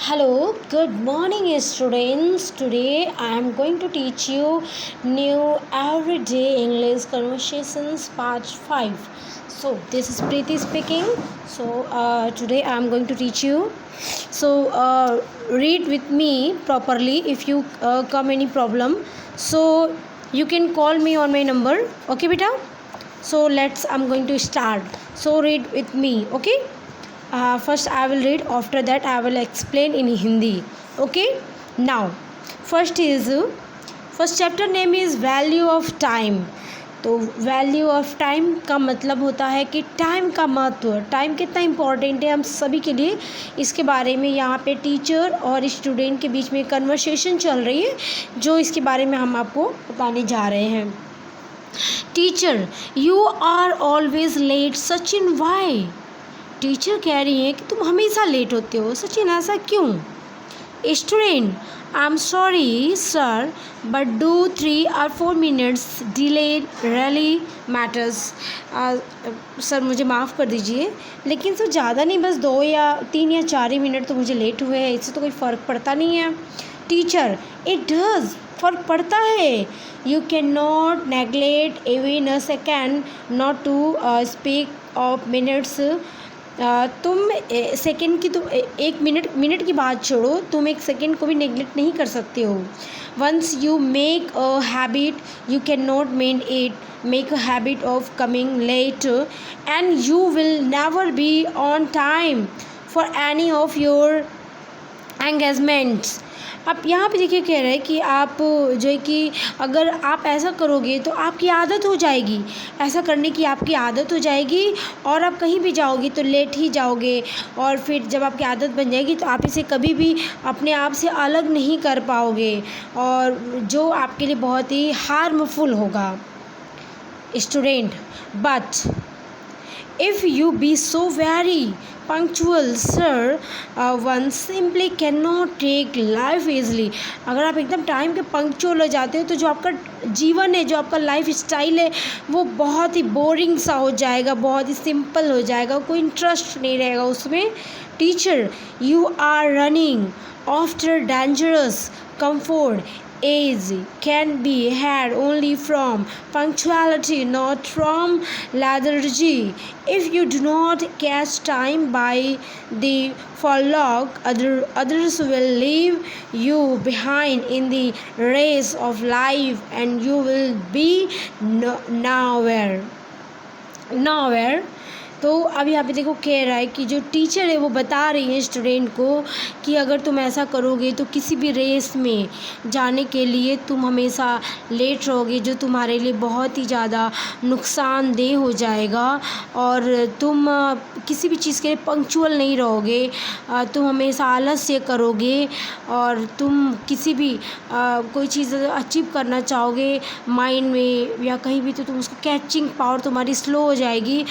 Hello, good morning students. Today I am going to teach you new everyday English conversations part 5. So this is Preeti speaking. Today I am going to teach you. Read with me properly if you come any problem. So you can call me on my number. Okay beta? I'm going to start. So read with me. Okay? First I will read, after that I will explain in Hindi. Okay, now first chapter name is value of time. तो value of time का मतलब होता है कि time का महत्व, time कितना important है हम सभी के लिए. इसके बारे में यहाँ पे टीचर और स्टूडेंट के बीच में कन्वर्सेशन चल रही है, जो इसके बारे में हम आपको बताने जा रहे हैं. Teacher, you are always late. Sachin, why? Teacher कह रही हैं कि तुम हमेशा लेट होते हो. सचिन, ऐसा क्यों? Student, I am sorry sir, but do 3 or 4 minutes delay really matters. Sir मुझे माफ़ कर दीजिए, लेकिन सर ज़्यादा नहीं, बस 2 या 3 या 4 ही मिनट तो मुझे लेट हुए हैं, इससे तो कोई फ़र्क पड़ता नहीं है. टीचर, इट डज़, फ़र्क पड़ता है. You can not neglect even a second not to speak of minutes. तुम सेकंड की, तुम एक मिनट की बात छोड़ो, तुम एक सेकंड को भी नेगलेक्ट नहीं कर सकते हो. Once you make a habit you can not make a habit of coming late and you will never be on time for any of your engagements. अब यहाँ पे देखिए कह रहे हैं कि आप जो है कि अगर आप ऐसा करोगे तो आपकी आदत हो जाएगी, ऐसा करने की आपकी आदत हो जाएगी और आप कहीं भी जाओगे तो लेट ही जाओगे. और फिर जब आपकी आदत बन जाएगी तो आप इसे कभी भी अपने आप से अलग नहीं कर पाओगे, और जो आपके लिए बहुत ही हार्मफुल होगा. Student, but if you be so very punctual sir, one simply cannot take life easily. अगर आप एकदम टाइम के पंक्चुअल हो जाते हो तो जो आपका जीवन है, जो आपका लाइफ स्टाइल है, वो बहुत ही बोरिंग सा हो जाएगा, बहुत ही सिंपल हो जाएगा, कोई इंटरेस्ट नहीं रहेगा उसमें. Teacher, you are running after dangerous comfort. Age can be had only from punctuality, not from lethargy. If you do not catch time by the forelock, others will leave you behind in the race of life, and you will be nowhere. तो अब यहाँ पे देखो कह रहा है कि जो टीचर है वो बता रही है स्टूडेंट को कि अगर तुम ऐसा करोगे तो किसी भी रेस में जाने के लिए तुम हमेशा लेट रहोगे, जो तुम्हारे लिए बहुत ही ज़्यादा नुकसानदेह हो जाएगा, और तुम किसी भी चीज़ के लिए पंक्चुअल नहीं रहोगे. तुम हमेशा आलस्य करोगे, और तुम किसी भी कोई चीज़ अचीव करना चाहोगे माइंड में या कहीं भी, तो तुम उसको कैचिंग पावर तुम्हारी स्लो हो जाएगी,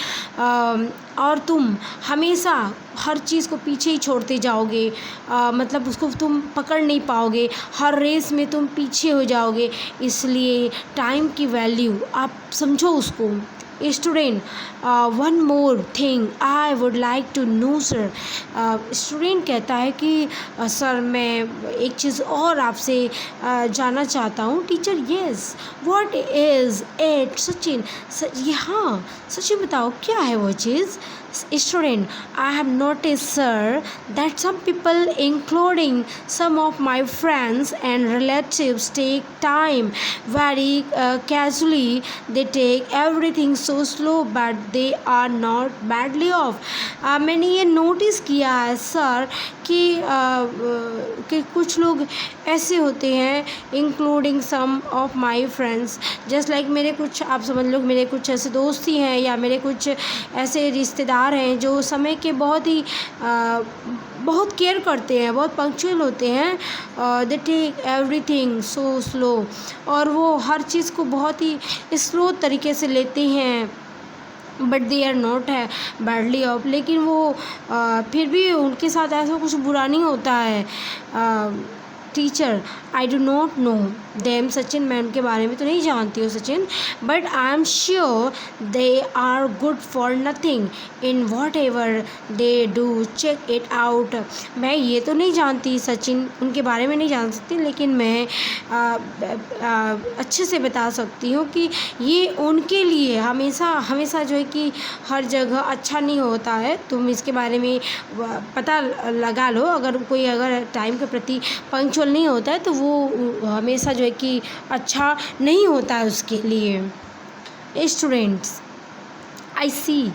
और तुम हमेशा हर चीज़ को पीछे ही छोड़ते जाओगे. मतलब उसको तुम पकड़ नहीं पाओगे, हर रेस में तुम पीछे हो जाओगे. इसलिए टाइम की वैल्यू आप समझो उसको. Student, one more thing I would like to know sir. Student कहता है कि सर मैं एक चीज़ और आपसे जानना चाहता हूँ. Teacher, yes, what is it? Sachin, हाँ सचिन बताओ क्या है वो चीज़. Student, I have notice sir that some people including some of my friends and relatives take time very casually. They take everything so slow but they are not badly off. मैंने ये notice किया है sir कि कुछ लोग ऐसे होते हैं, including some of my friends, just like मेरे कुछ, आप समझ लो मेरे कुछ ऐसे दोस्त ही हैं या मेरे कुछ ऐसे रिश्तेदार हैं जो समय के बहुत केयर करते हैं, बहुत पंक्चुअल होते हैं. They take everything so slow, और वो हर चीज़ को बहुत ही स्लो तरीके से लेते हैं. बट दे आर नॉट है बैडली ऑफ, लेकिन वो फिर भी उनके साथ ऐसा कुछ बुरा नहीं होता है. Teacher I do not know them Sachin, मैं उनके बारे में तो नहीं जानती हूँ Sachin, but I am sure they are good for nothing in whatever they do, check it out. मैं ये तो नहीं जानती सचिन, उनके बारे में नहीं जान सकती, लेकिन मैं अच्छे से बता सकती हूँ कि ये उनके लिए हमेशा हमेशा जो है कि हर जगह अच्छा नहीं होता है। तुम इसके बारे में पता लगा लो, अगर कोई अगर टाइम के प्रति पंक्चुअल नहीं होता है तो वो हमेशा जो है कि अच्छा नहीं होता है उसके लिए। Students, I see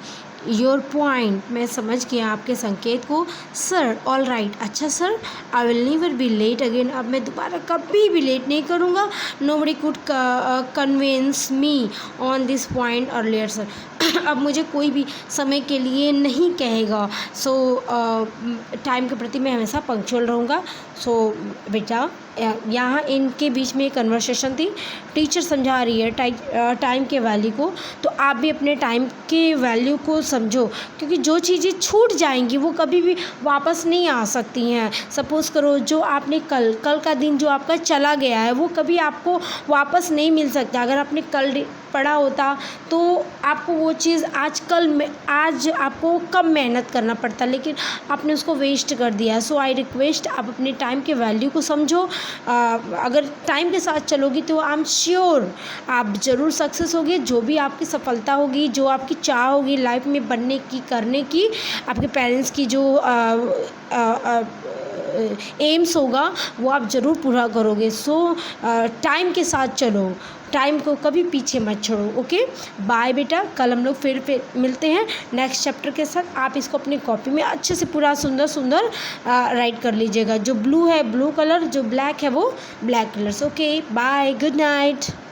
your point, मैं समझ गया आपके संकेत को। सर ऑल राइट, अच्छा sir, I will never be late again, अब मैं दोबारा कभी भी लेट नहीं करूँगा। Nobody could convince me on this point earlier sir, अब मुझे कोई भी समय के लिए नहीं कहेगा। सो टाइम के प्रति मैं हमेशा पंक्चुअल रहूँगा। सो बेटा, यहाँ इनके बीच में एक कन्वर्सेशन थी, टीचर समझा रही है टाइम के वैल्यू को, तो आप भी अपने टाइम के वैल्यू को समझो, क्योंकि जो चीज़ें छूट जाएंगी वो कभी भी वापस नहीं आ सकती हैं। सपोज़ करो जो आपने कल का दिन जो आपका चला गया है वो कभी आपको वापस नहीं मिल सकता। अगर आपने कल पढ़ा होता तो आपको वो चीज़ आज आपको कम मेहनत करना पड़ता, लेकिन आपने उसको वेस्ट कर दिया। सो आई रिक्वेस्ट, आप अपने टाइम के वैल्यू को समझो। अगर टाइम के साथ चलोगी तो आई एम श्योर आप ज़रूर सक्सेस होगी। जो भी आपकी सफलता होगी, जो आपकी चाह होगी लाइफ में बनने की, करने की, आपके पेरेंट्स की जो एम्स होगा वो आप ज़रूर पूरा करोगे। सो टाइम के साथ चलो, टाइम को कभी पीछे मत छोड़ो। ओके, बाय बेटा, कल हम लोग फिर मिलते हैं नेक्स्ट चैप्टर के साथ। आप इसको अपनी कॉपी में अच्छे से पूरा सुंदर राइट कर लीजिएगा। जो ब्लू है ब्लू कलर, जो ब्लैक है वो ब्लैक कलर से। Okay, bye, good night.